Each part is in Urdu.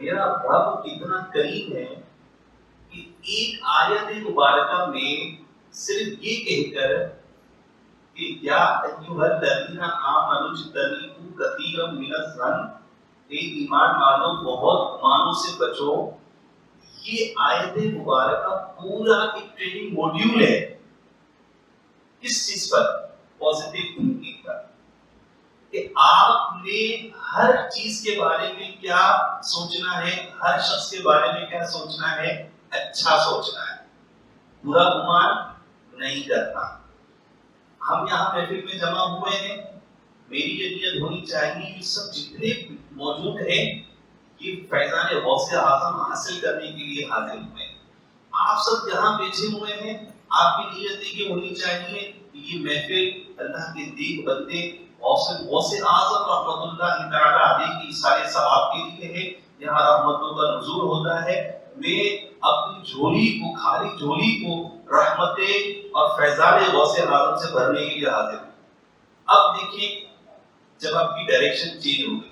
میرا رب کتنا قریب ہے کہ ایک آیت مبارکہ میں صرف یہ کہہ کر کہ یا ایھا الذین آمنوا اجتنبوا کثیرا من الظن، اے ایمان والو بہت گمانوں سے بچو، یہ آیت مبارکہ پورا ایک ٹریننگ موڈیول ہے کس چیز پر؟ پازیٹیو تھنکنگ پر، کہ آپ نے ہر چیز کے بارے میں کیا سوچنا ہے، ہر شخص کے بارے میں کیا سوچنا ہے، اچھا سوچنا ہے، برا گمان نہیں کرنا۔ ہم یہاں محفل میں جمع ہوئے ہیں، میری یہ نیت ہونی چاہیے کہ سب جتنے موجود ہیں یہ فیضان غوث اعظم حاصل کرنے کے لیے حاضر ہوئے ہیں۔ آپ سب جہاں بیٹھے ہوئے ہیں، آپ کی نیت یہ ہونی چاہیے کہ یہ محفل اللہ کے نیک بندے غوث اعظم رحمۃ اللہ تعالی علیہ کی سارے ثواب کے لیے ہے، یہاں رحمتوں کا نزول ہوتا ہے۔ میں اپنی جھولی کو، خالی جھولی کو رحمتیں اور فیضان غوث اعظم سے بھرنے کے لیے حاضر ہوں۔ اب دیکھیں، جب آپ کی ڈائریکشن چینج ہو گئی،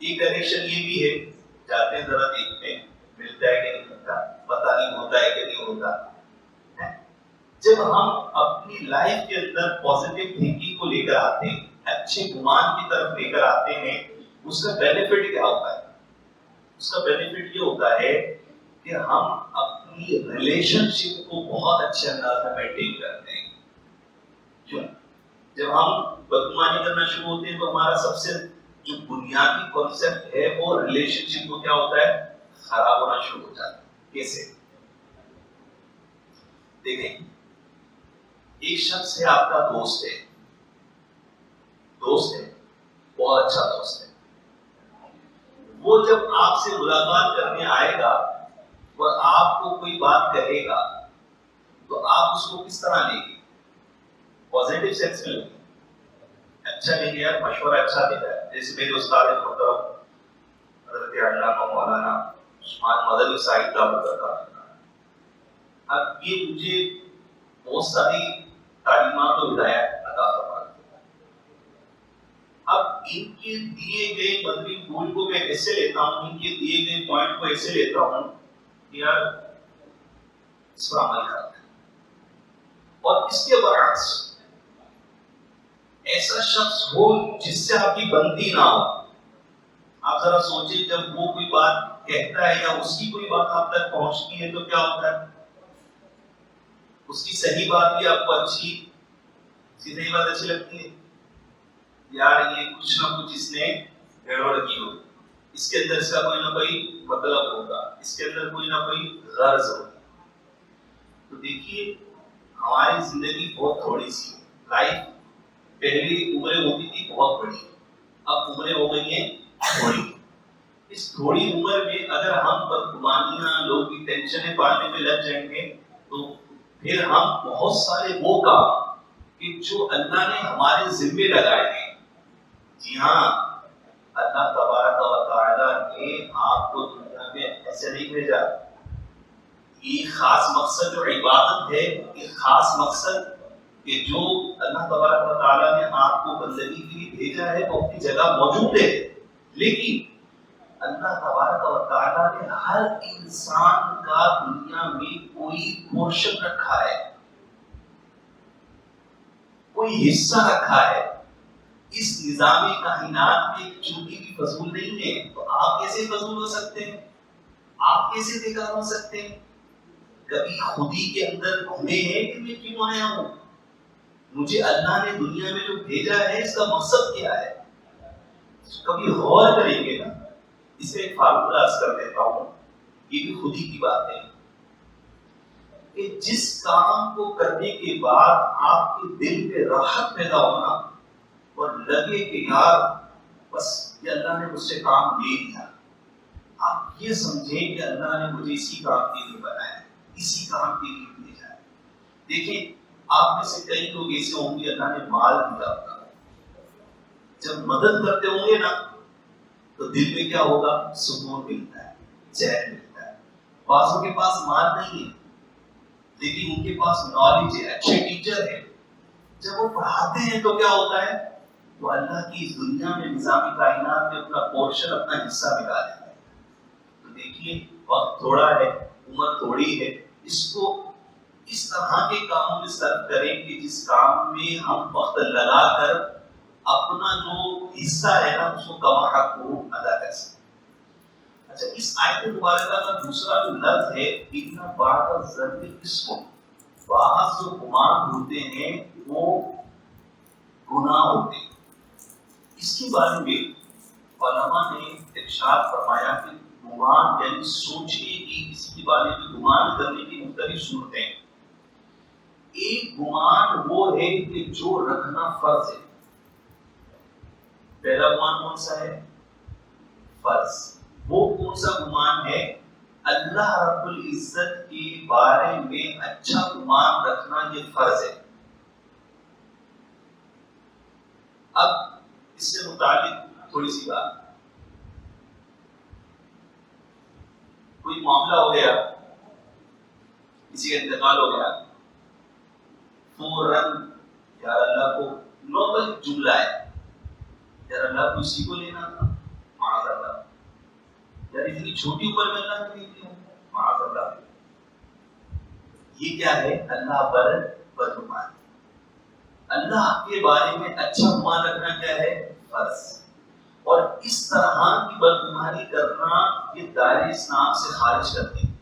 ایک ڈائریکشن یہ بھی ہے، جاتے ہیں ذرا دیکھتے ہیں ملتا ہے کہ نہیں ملتا، پتہ نہیں ہوتا ہے کہ نہیں ہوتا۔ جب ہم اپنی لائف کے اندر پازیٹیو تھنکنگ کو لے کر آتے ہیں، اچھے گمان کی طرف لے کر آتے ہیں، اس کا بینیفٹ کیا ہوتا ہے؟ اس کا بینیفٹ یہ ہوتا ہے کہ ہم اپنی ریلیشن شپ کو بہت اچھے انداز میں مینٹین کرتے ہیں۔ کیوں؟ جب ہم بدگمانی کرنا شروع ہوتے ہیں تو ہمارا سب سے جو بنیادی کانسیپٹ ہے وہ ریلیشن شپ کو کیا ہوتا ہے؟ خراب ہونا شروع ہو جاتا ہے۔ کیسے؟ دیکھیں، ایک شخص ہے، آپ کا دوست ہے، بہت اچھا دوست ہے، وہ جب آپ سے ملاقات کرنے آئے گا اور آپ کو کوئی بات کہے گا تو آپ اس کو کس طرح لیں گے؟ پازیٹیو سینس میں لیں گے، اچھا لیں گے، یار مشورہ اچھا دے رہا ہے۔ جیسے میرے استاد محترم حضرت علامہ مولانا عثمان مدنی صاحب کا ہوتا تھا، اب یہ مجھے بہت ساری تعلیمات و ہدایات عطا فرماتے ہیں۔ اب ان کے دیے گئے مدنی پھول کو میں ایسے لیتا ہوں، ان کے دیے گئے پوائنٹ کو ایسے لیتا ہوں کہ یار اس پر عمل کرتے ہیں۔ اور اس کے برعکس ایسا شخص ہو جس سے آپ کی بنتی نہ ہو، آپ ذرا سوچیں، جب وہ کوئی بات کہتا ہے یا اس کی کوئی بات آپ تک پہنچتی ہے تو کیا ہوتا ہے؟ اس کی صحیح بات بھی آپ کو اچھی لگتی ہے، یار یہ کچھ نہ کچھ اس نے گڑبڑ کی ہوگی، اس کے اندر اس کا کوئی نہ کوئی مطلب ہوگا، اس کے اندر کوئی نہ کوئی غرض ہوگی۔ تو دیکھیے، ہماری زندگی بہت تھوڑی سی، لائف پہلی عمریں ہوتی تھی بہت بڑی، اب عمریں ہو گئی ہیں تھوڑی۔ اس تھوڑی عمر میں اگر ہم بدگمانیاں، لوگ کی ٹینشنیں پالنے میں لگ جائیں گے تو پھر ہم بہت سارے وہ کام کہ جو اللہ نے ہمارے ذمے لگائے ہیں، جی ہاں، اللہ تبارک و تعالیٰ نے آپ کو دنیا میں ایسے نہیں بھیجا، یہ خاص مقصد جو عبادت ہے، یہ خاص مقصد کہ جو اللہ تبارک و تعالیٰ نے آپ کو بندگی کے لیے بھیجا ہے وہ اپنی جگہ موجود ہے، لیکن اللہ تبارک و تعالیٰ نے ہر انسان کا دنیا میں کوئی پورشن رکھا ہے، کوئی حصہ رکھا ہے۔ اس نظام کائنات میں چونکہ بھی فضول نہیں ہے تو آپ کیسے فضول ہو سکتے ہیں؟ آپ کیسے بیکار ہو سکتے ہیں؟ کبھی خودی کے اندر گھومے ہیں کہ میں کیوں آیا ہوں؟ مجھے اللہ نے دنیا میں جو بھیجا ہے اس کا مقصد کیا ہے؟ کبھی غور کریں گے نا؟ اسے ایک فارمولا کر دیتا ہوں، یہ بھی خودی کی بات ہے کہ جس کام کو کرنے کے بعد آپ کے دل پہ راحت پیدا ہونا اور لگے کہ یار بس یہ اللہ نے مجھ سے کام لے لیا، آپ یہ سمجھیں کہ اللہ نے مجھے اسی کام کے لیے بنایا ہے، اسی کام کے لیے بھیجا ہے۔ دیکھیں، آپ میں سے کئی لوگ ایسے ہوں گے اللہ نے مال دیا ہوگا، جب مدد کرتے ہوں گے نا تو دل میں کیا ہوگا؟ سکون ملتا ہے، چین ملتا ہے۔ بعضوں کے پاس مال نہیں ہے لیکن ان کے پاس نالج ہے، اچھے ٹیچر ہے، جب وہ پڑھاتے ہیں تو کیا ہوتا ہے؟ وہ اللہ کی اس دنیا میں نظام کائنات میں اپنا پورشن، اپنا حصہ ملا دیتے ہیں۔ لیے وقت تھوڑا ہے، عمر تھوڑی ہے، اس کو اس طرح کے کاموں میں صرف کریں کہ جس کام میں ہم وقت لگا کر اپنا جو حصہ ہے نا اس کو کما حق کو ادا کر سکیں۔ اچھا، اس آیت مبارکہ کا دوسرا جو لفظ ہے ان بعض الظن اسم، بعض جو گمان ہوتے ہیں وہ گناہ ہوتے ہیں۔ اس کے بارے میں علماء نے ارشاد فرمایا کہ گمان یعنی سوچنے کی، کسی کے بارے میں گمان کرنے کی مختلف صورتیں ہیں۔ ایک گمان وہ ہے کہ جو رکھنا فرض ہے۔ پہلا گمان کون سا ہے؟ فرض۔ وہ کون سا گمان ہے؟ اللہ رب العزت کے بارے میں اچھا گمان رکھنا یہ فرض ہے۔ اب اس سے متعلق تھوڑی سی بات، کوئی معاملہ ہو گیا، کسی کا انتقال ہو گیا، فوراً یار اللہ کو، نارمل جملہ ہے، یار اللہ کو اسی کو لینا تھا، معاذ اللہ، یار اتنی چھوٹی عمر میں اللہ کو نہیں دیا، معاذ اللہ۔ یہ کیا ہے؟ اللہ پر بدگمانی۔ اللہ کے بارے میں اچھا گمان رکھنا کیا ہے؟ فرض۔ اور اس طرح کی بدگمانی کرنا یہ دائرہ اسلام سے خارج کرتی ہے۔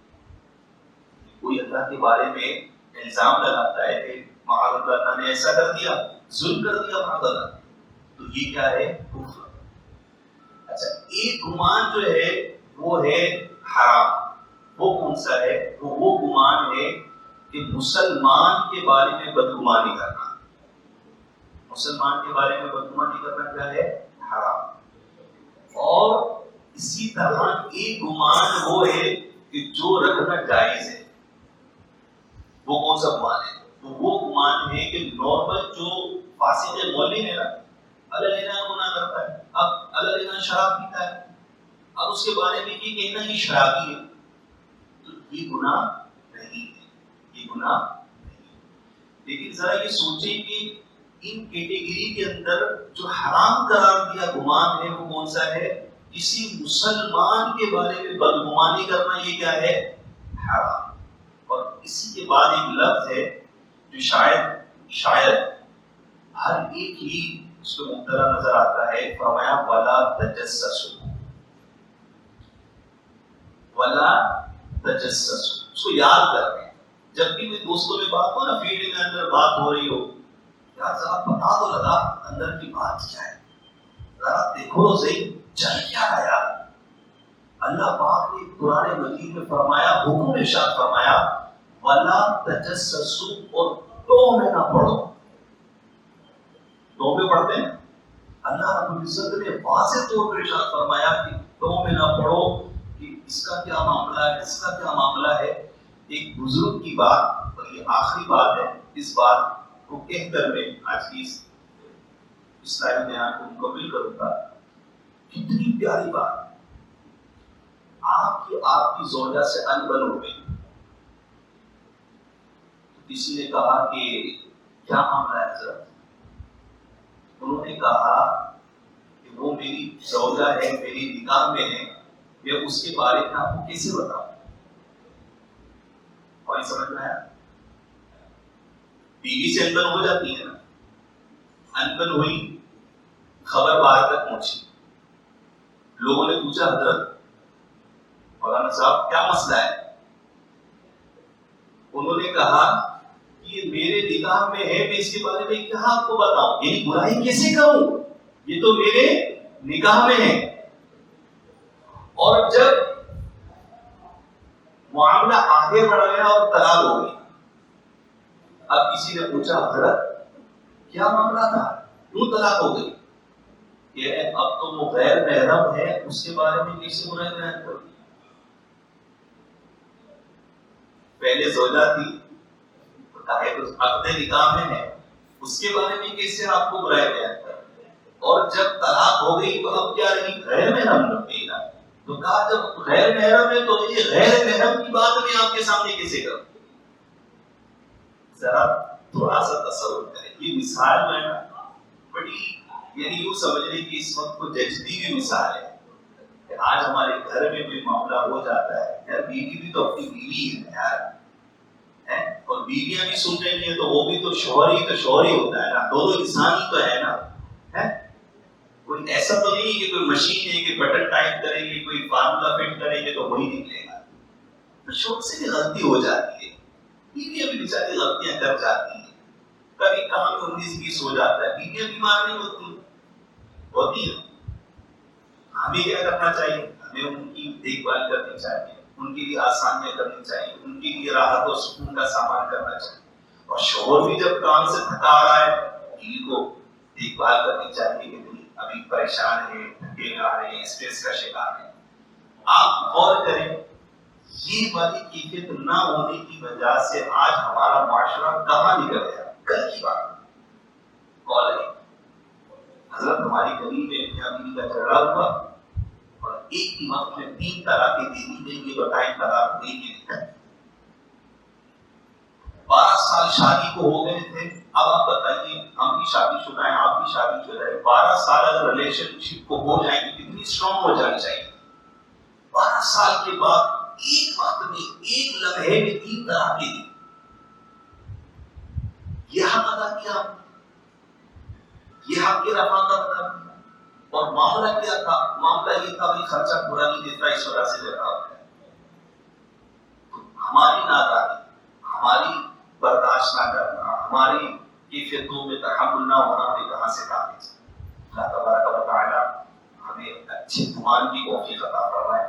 کوئی اللہ کے بارے میں الزام لگاتا ہے کہ معاذ اللہ نے ایسا کر دیا، ظلم کر دیا معاذ اللہ، تو یہ کیا ہے؟ کفر۔ اچھا، ایک گمان جو ہے وہ ہے حرام۔ وہ کون سا ہے؟ وہ گمان ہے کہ مسلمان کے بارے میں بدگمانی کرنا۔ مسلمان کے بارے میں بدگمانی کرنا کیا ہے؟ حرام۔ اور اسی طرح ایک گمان وہ ہے کہ جو رکھنا جائز ہے۔ وہ کون سا گمان ہے؟ وہ گمان ہے کہ نارمل جو فاسق مولوی ہے نا، اللہ لینا گناہ کرتا ہے، اب اللہ لینا شراب پیتا ہے، اب اس کے بارے میں یہ کہنا کہ شرابی ہے، تو یہ گناہ نہیں ہے، یہ گناہ نہیں ہے۔ لیکن ذرا یہ سوچیں کہ ان کیٹیگری کے اندر جو حرام قرار دیا گمان ہے وہ کون سا ہے؟ کسی مسلمان کے بارے میں بدگمانی کرنا، یہ کیا ہے؟ حرام۔ اور اسی کے بعد ایک لفظ ہے جو شاید ہر ایک ہی اس کو مبتلا نظر آتا ہے، فرمایا ولا تجسسوا، ولا تجسسوا، اس کو یاد کریں جب بھی کوئی دوستوں میں بات ہو نا، فیلڈ میں اندر بات ہو رہی ہو، یار ذرا پتا تو لگا اندر کی بات کیا ہے، ذرا دیکھو تو صحیح چل کیا رہا۔ اللہ پاک نے قرآن مجید میں فرمایا، حکم ارشاد فرمایا ولا تجسسوا، اور تو میں نہ پڑھو۔ تو میں پڑھتے ہیں، اللہ رب العزت نے واضح طور پر ارشاد فرمایا کہ تو میں نہ پڑھو کہ اس کا کیا معاملہ ہے، اس کا کیا معاملہ ہے۔ ایک بزرگ کی بات، اور یہ آخری بات ہے، اس بات کو کہہ کر میں آج کی اس اسلامی بیان کو مکمل کروں گا۔ کتنی پیاری بات، آپ کی زوجہ سے انبن ہو گئی، کسی نے کہا کہ کیا معاملہ ہے حضرت؟ انہوں نے کہا کہ وہ میری زوجہ ہے، میری نکاح میں ہے، میں اس کے بارے میں آپ کو کیسے بتاؤں؟ اور یہ سمجھ میں آیا؟ بیوی سے انبن ہو جاتی ہے نا، انبن ہوئی، خبر باہر تک پہنچی، لوگوں نے پوچھا حضرت مولانا صاحب کیا مسئلہ ہے؟ انہوں نے کہا کہ یہ میرے نکاح میں ہے، میں اس کے بارے میں کیا آپ کو بتاؤں، یعنی برائی کیسے کروں، یہ تو میرے نکاح میں ہے۔ اور جب معاملہ آگے بڑھ گیا اور طلاق ہو گئی، اب کسی نے پوچھا حضرت کیا معاملہ تھا، کیوں طلاق ہو گئی؟ کہ اب تو وہ غیر محرم ہے، اس کے بارے میں کیسے برائی بیان کروں؟ پہلے زوجہ تھی، عقد نکاح میں ہے، اس کے بارے میں کیسے آپ کو برائی بیان کریں؟ اور جب طلاق ہو گئی تو اب کیا رہی؟ غیر محرم رہی نا، تو کہا جب غیر محرم ہے تو یہ غیر محرم کی بات میں آپ کے سامنے کیسے کروں؟ ذرا تھوڑا سا تصور کریں، یہ مثال جو ہے نا بڑی، یعنی یوں سمجھ لیں کہ اس وقت کو جچتی ہوئی مثال ہے۔ کہ آج ہمارے گھر میں کوئی معاملہ ہو جاتا ہے، یار بیوی بھی تو اپنی بیوی ہے یار، اور بیویاں بھی سن رہی ہیں تو وہ بھی تو شوہر ہی ہوتا ہے نا، دونوں انسان ہی تو ہے نا. کوئی ایسا تو نہیں کہ کوئی مشین ہے کہ بٹن ٹائپ کریں گے، کوئی فارمولا فٹ کریں گے تو وہی نکلے گا. تو شوق سے بھی غلطی ہو جاتی ہے، بیویاں بھی بیچاری غلطیاں کر جاتی ہیں، کبھی کام 19-20 ہو جاتا ہے، بیویاں بیمار نہیں ہوتی ہے. ہمیں کیا کرنا چاہیے؟ ہمیں ان کی دیکھ بھال کرنی چاہیے، ان کے لیے آسانیاں کرنی چاہیے، ان کے لیے راحت و سکون کا سامان کرنا چاہیے. اور شوہر بھی جب کام سے تھکا آ رہا ہے، بیوی کو دیکھ بھال کرنی چاہیے کہ ابھی پریشان ہے، تھکے آ رہے ہیں، اسٹریس کا شکار ہے. آپ غور کریں، یہ والی کیفیت نہ ہونے کی وجہ سے آج ہمارا معاشرہ کہاں نکل گیا. کل کی بات کال ہے، حضرت ہماری گلی میں میاں بیوی کا جھگڑا ہوا اور ایک ہی وقت میں 3 طلاقیں دے دی گئی. یہ بتائیں طلاق ہوئی کہ نہیں؟ 12 سال شادی کو ہو گئے تھے. اب آپ بتائیے، ہم بھی شادی شدہ ہیں، آپ بھی شادی شدہ ہیں، 12 سال اگر ریلیشن شپ کو ہو جائیں گے کتنی اسٹرانگ ہو جانی چاہیے. 12 سال کے بعد ایک وقت میں، ایک لمحے میں 3 طلاقیں دی. یہ حق ادا کیا، یہ حق کے رفع کا ادا کیا. اور معاملہ کیا تھا؟ معاملہ یہ تھا کہ خرچہ پورا نہیں دیتا، اس وجہ سے جھگڑا ہوتا ہے. ہماری نادانی، ہماری برداشت نہ کرنا، ہماری کیفیتوں میں تحمل نہ ہونا ہمیں کہاں سے کام ہے. اللہ تبارک و تعالی ہمیں اچھے ایمان کی توفیق عطا فرمائے.